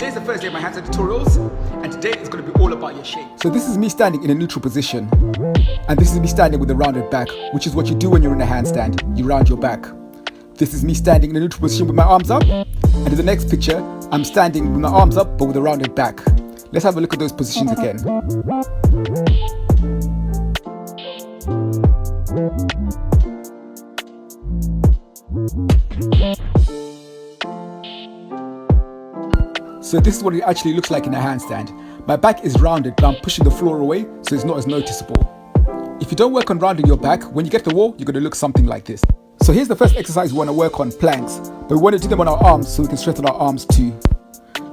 today's the first day of my handstand tutorials, and today is going to be all about your shape. So this is me standing in a neutral position, and this is me standing with a rounded back, which is what you do when you're in a handstand. You round your back. This is me standing in a neutral position with my arms up, and in the next picture, I'm standing with my arms up but with a rounded back. Let's have a look at those positions again. So this is what it actually looks like in a handstand. My back is rounded, but I'm pushing the floor away, so it's not as noticeable. If you don't work on rounding your back, when you get to the wall, you're going to look something like this. So here's the first exercise we want to work on, planks. But we want to do them on our arms so we can strengthen our arms too.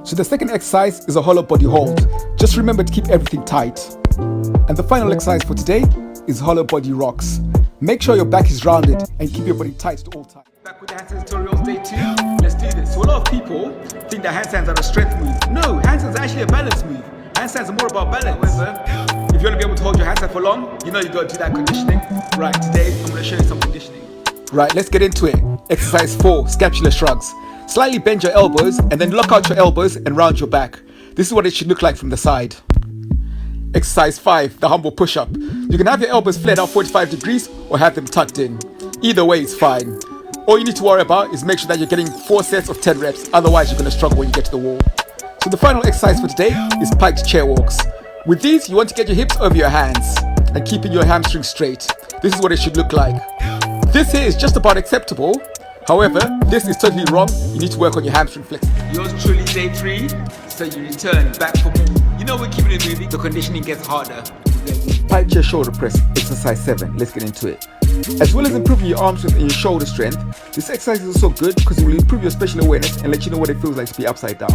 So the second exercise is a hollow body hold. Just remember to keep everything tight. And the final exercise for today is hollow body rocks. Make sure your back is rounded and keep your body tight at all times. Back with the handstand tutorials day 2. Let's do this. So a lot of people think that handstands are a strength move. No, handstands are actually a balance move. Handstands are more about balance. However, if you want to be able to hold your handstand for long, you know you got to do that conditioning. Right, today I'm going to show you some conditioning. Right, let's get into it. Exercise 4, scapular shrugs. Slightly bend your elbows and then lock out your elbows and round your back. This is what it should look like from the side. Exercise 5, the humble push-up. You can have your elbows flared out 45 degrees or have them tucked in. Either way is fine. All you need to worry about is make sure that you're getting 4 sets of 10 reps, otherwise you're going to struggle when you get to the wall. So the final exercise for today is piked chair walks. With these, you want to get your hips over your hands and keeping your hamstrings straight. This is what it should look like. This here is just about acceptable. However, this is totally wrong. You need to work on your hamstring flexibility. Yours truly, day 3. So you return back for more. You know we're keeping it moving. The conditioning gets harder. Pike chair shoulder press, exercise 7. Let's get into it. As well as improving your arm strength and your shoulder strength, this exercise is also good because it will improve your spatial awareness and let you know what it feels like to be upside down.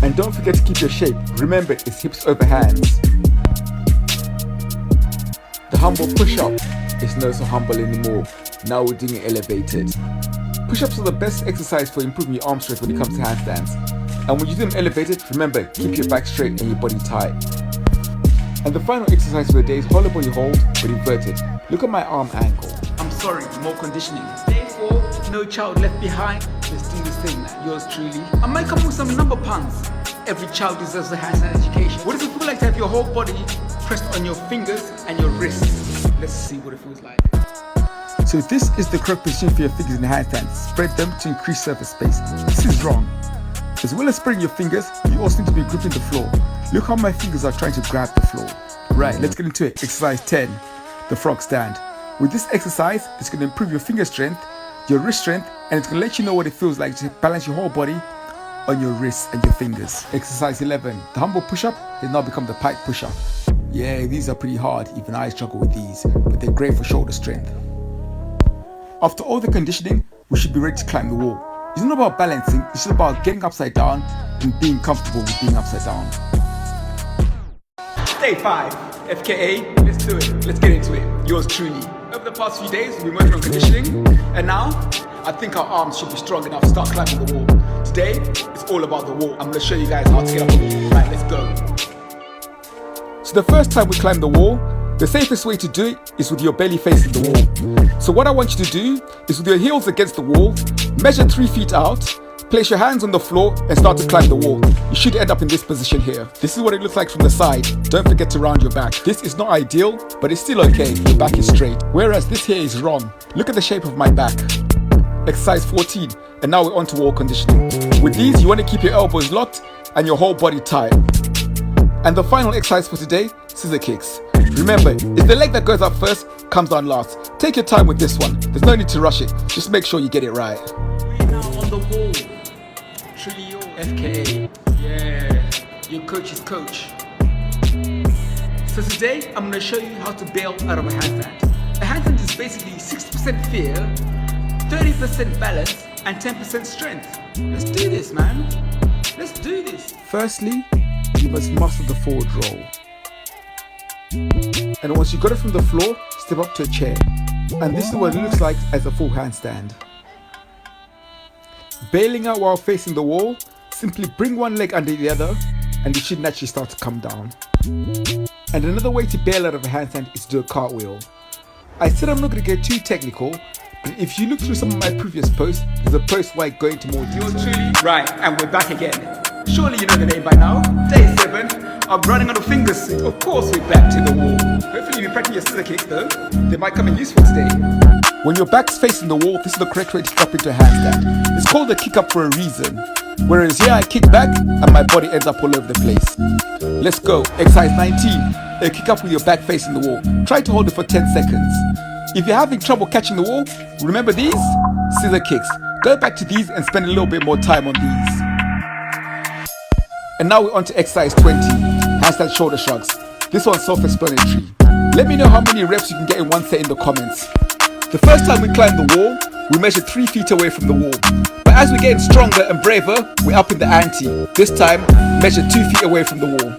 And don't forget to keep your shape. Remember, it's hips over hands. The humble push-up is not so humble anymore. Now we're doing it elevated. Push-ups are the best exercise for improving your arm strength when it comes to handstands. And when you do them elevated, remember, keep your back straight and your body tight. And the final exercise for the day is hollow body hold, but inverted. Look at my arm angle. I'm sorry, more conditioning. Day 4, no child left behind. Let's do this thing, yours truly. I might come up with some number puns. Every child deserves a handstand education. What does it feel like to have your whole body pressed on your fingers and your wrists? Let's see what it feels like. So this is the correct position for your fingers in the handstand. Spread them to increase surface space. This is wrong. As well as spreading your fingers, you also need to be gripping the floor. Look how my fingers are trying to grab the floor. Right, let's get into it. Exercise 10, the frog stand. With this exercise, it's going to improve your finger strength, your wrist strength, and it's going to let you know what it feels like to balance your whole body on your wrists and your fingers. Exercise 11, the humble push-up has now become the pike push-up. Yeah, these are pretty hard. Even I struggle with these, but they're great for shoulder strength. After all the conditioning, we should be ready to climb the wall. It's not about balancing, it's just about getting upside down and being comfortable with being upside down. Day 5, FKA, let's do it. Let's get into it. Yours truly. Over the past few days, we've been working on conditioning, and now I think our arms should be strong enough to start climbing the wall. Today, it's all about the wall. I'm going to show you guys how to get up on the wall. Right, let's go. So the first time we climb the wall, the safest way to do it is with your belly facing the wall. So what I want you to do is with your heels against the wall, measure 3 feet out, place your hands on the floor and start to climb the wall. You should end up in this position here. This is what it looks like from the side. Don't forget to round your back. This is not ideal, but it's still okay. Your back is straight. Whereas this here is wrong. Look at the shape of my back. Exercise 14, and now we're on to wall conditioning. With these, you want to keep your elbows locked and your whole body tight. And the final exercise for today, scissor kicks. Remember, it's the leg that goes up first, comes down last. Take your time with this one. There's no need to rush it. Just make sure you get it right. We're now on the wall. Truly your FKA. Yeah, your coach's coach. So today, I'm going to show you how to bail out of a handstand. A handstand is basically 60% fear, 30% balance, and 10% strength. Let's do this, man. Let's do this. Firstly, you must master the forward roll. And once you got it from the floor, step up to a chair. And this is what it looks like as a full handstand. Bailing out while facing the wall, simply bring one leg under the other and you should naturally start to come down. And another way to bail out of a handstand is to do a cartwheel. I said I'm not going to get too technical, but if you look through some of my previous posts, there's a post where I go into more detail. Yours truly. Right, and we're back again. Surely you know the name by now. Day 7. I'm running on the fingers. Of course we're back to the wall. Hopefully you've been practicing your scissor kicks though. They might come in useful today. When your back's facing the wall, this is the correct way to drop into a handstand. It's called a kick up for a reason. Whereas here I kick back and my body ends up all over the place. Let's go. Exercise 19. A kick up with your back facing the wall. Try to hold it for 10 seconds. If you're having trouble catching the wall, remember these? Scissor kicks. Go back to these and spend a little bit more time on these. And now we're on to exercise 20. Handstand shoulder shrugs. This one's self-explanatory. Let me know how many reps you can get in one set in the comments. The first time we climbed the wall, we measured 3 feet away from the wall. But as we're getting stronger and braver, we're up in the ante. This time, measure 2 feet away from the wall.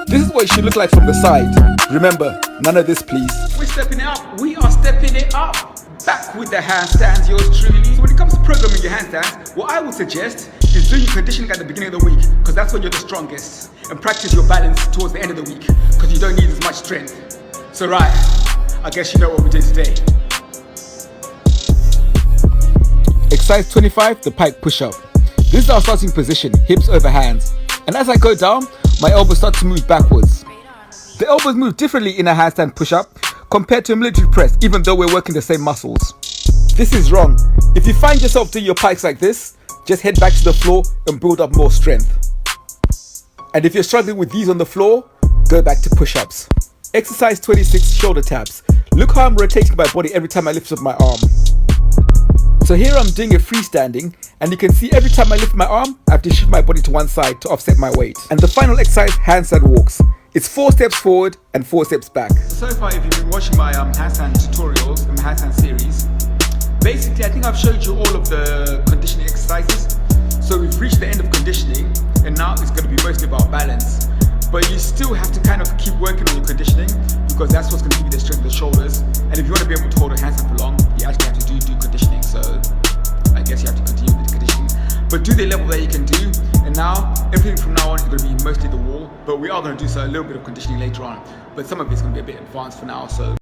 This is what it should look like from the side. Remember, none of this please. We're stepping it up. We are stepping it up. Back with the handstands, yours truly. So when it comes to programming your handstands, what I would suggest is doing your conditioning at the beginning of the week, because that's when you're the strongest. And practice your balance towards the end of the week, because you don't need as much strength. So right, I guess you know what we did today. Exercise 25, the pike push-up. This is our starting position, hips over hands. And as I go down, my elbows start to move backwards. The elbows move differently in a handstand push-up compared to a military press, even though we're working the same muscles. This is wrong. If you find yourself doing your pikes like this, just head back to the floor and build up more strength. And if you're struggling with these on the floor, go back to push-ups. Exercise 26, shoulder taps. Look how I'm rotating my body every time I lift up my arm. So here I'm doing a freestanding, and you can see every time I lift my arm, I have to shift my body to one side to offset my weight. And the final exercise, handstand walks. It's 4 steps forward and 4 steps back. So far, if you've been watching my handstand tutorials and my handstand series, basically I think I've showed you all of the conditioning exercises. So we've reached the end of conditioning, and now it's going to be mostly about balance. But you still have to kind of keep working on your conditioning, because that's what's going to give you the strength of the shoulders. And if you want to be able to hold a handstand for long, you actually have to do conditioning. So I guess you have to continue with the conditioning. But do the level that you can do. And now, everything from now on is going to be mostly the wall. But we are going to do a little bit of conditioning later on. But some of it's going to be a bit advanced for now. So